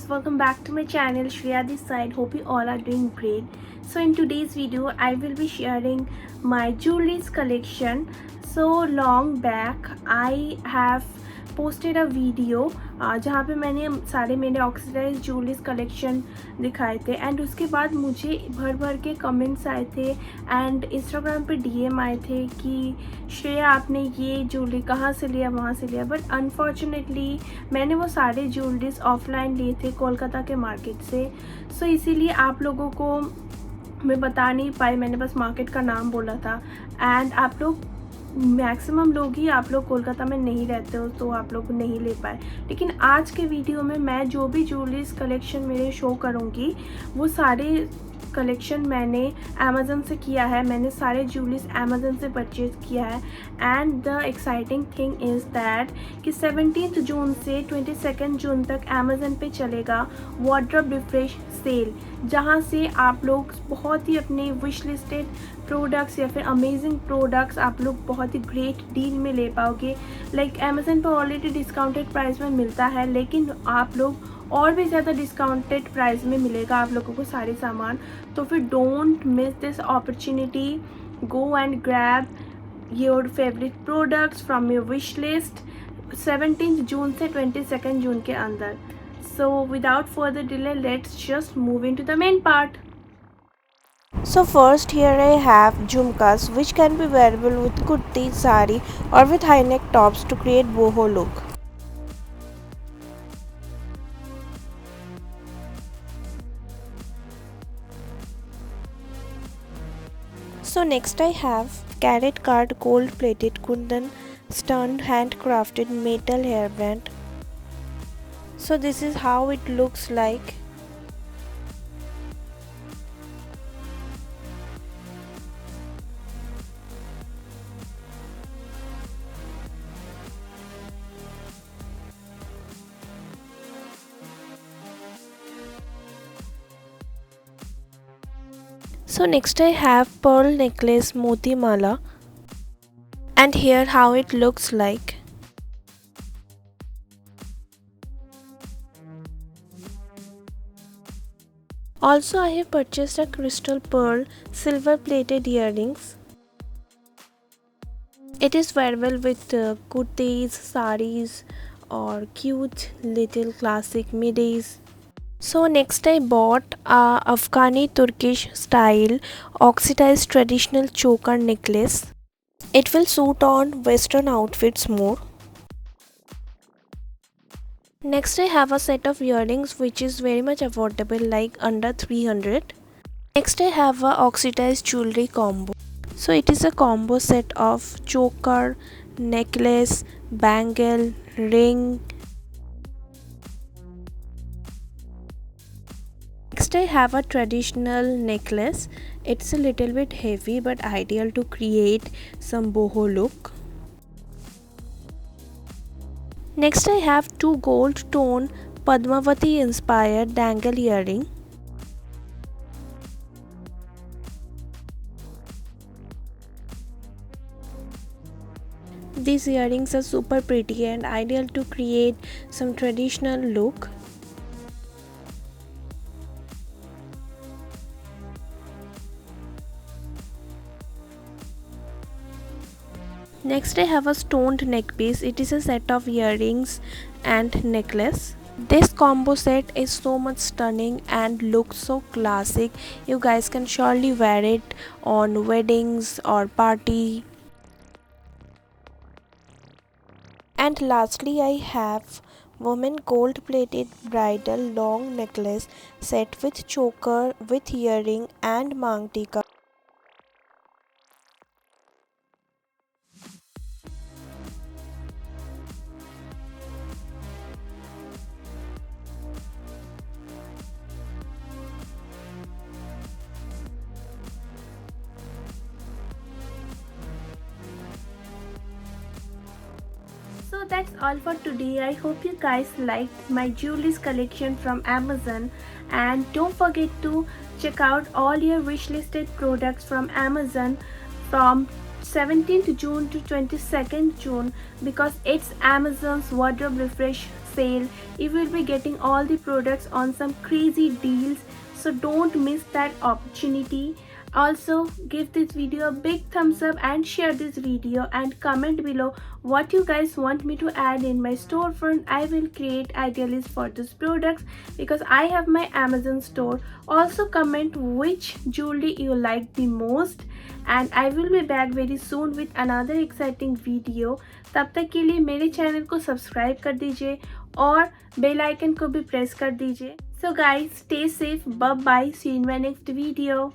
guys, welcome back to my channel. Shreya this side. Hope you all are doing great. So in today's video I will be sharing my jewelries collection. So long back I have posted a video जहाँ पे मैंने सारे मेरे oxidise jewelleries collection दिखाए थे and उसके बाद मुझे भर भर के कमेंट्स आए थे एंड इंस्टाग्राम पे डीएम आए थे कि श्रेया आपने ये ज्वेलरी कहाँ से लिया, वहाँ से लिया। बट अनफॉर्चुनेटली मैंने वो सारे ज्वेलरीज ऑफलाइन लिए थे कोलकाता के मार्केट से। सो इसीलिए आप लोगों को मैं बता नहीं पाई, मैंने बस मार्केट का नाम बोला था एंड आप लोग मैक्सिमम लोग ही आप लोग कोलकाता में नहीं रहते हो तो आप लोग नहीं ले पाए। लेकिन आज के वीडियो में मैं जो भी ज्वेलरीज कलेक्शन मेरे शो करूँगी वो सारे कलेक्शन मैंने अमेज़न से किया है। मैंने सारे ज्वेलरीज अमेज़न से परचेज़ किया है and the exciting thing is that कि 17 जून से 22 जून तक अमेज़न पे चलेगा वार्डरोब रिफ्रेश सेल, जहाँ से आप लोग बहुत ही अपने विश लिस्टेड प्रोडक्ट्स या फिर अमेजिंग प्रोडक्ट्स आप लोग बहुत ही ग्रेट डील में ले पाओगे। लाइक अमेज़न पर ऑलरेडी डिस्काउंटेड प्राइस में मिलता है, लेकिन आप लोग और भी ज़्यादा डिस्काउंटेड प्राइस में मिलेगा आप लोगों को सारे सामान। तो फिर don't miss this opportunity, go and grab your favourite products from your wish list 17 जून से 22 जून के अंदर। So without further delay, let's just move into the main part. So first here I have jhumkas which can be wearable with kurti, sari or with high neck tops to create boho look. So next I have Karatcart gold plated Kundan-Studded handcrafted metal hairband. So this is how it looks like. So next I have pearl necklace Moti mala, and here how it looks like. Also I have purchased a crystal pearl silver plated earrings. It is wearable with kurtis, saris or cute little classic midis. So next I bought a Afghani Turkish style oxidized traditional choker necklace. It will suit on western outfits more. Next I have a set of earrings which is very much affordable, like under 300. Next I have a oxidized jewelry combo. So it is a combo set of choker, necklace, bangle, ring. Next I have a traditional necklace. It's a little bit heavy but ideal to create some boho look. Next I have two gold tone Padmavati inspired dangle earring. These earrings are super pretty and ideal to create some traditional look. Next I have a stoned neck piece. It is a set of earrings and necklace. This combo set is so much stunning and looks so classic. You guys can surely wear it on weddings or party. And lastly I have woman gold plated bridal long necklace set with choker with earring and Maang Tikka. So that's all for today. I hope you guys liked my jewelries collection from Amazon, and don't forget to check out all your wishlisted products from Amazon from 17th June to 22nd June because it's Amazon's wardrobe refresh sale. You will be getting all the products on some crazy deals, so don't miss that opportunity. Also, give this video a big thumbs up and share this video, and comment below what you guys want me to add in my storefront. I will create idea list for these products because I have my Amazon store. Also comment which jewelry you like the most, and I will be back very soon with another exciting video. तब तक के लिए मेरे channel को subscribe कर दीजिए और bell icon को भी प्रेस कर दीजिए. So guys, stay safe. Bye bye. See you in my next video.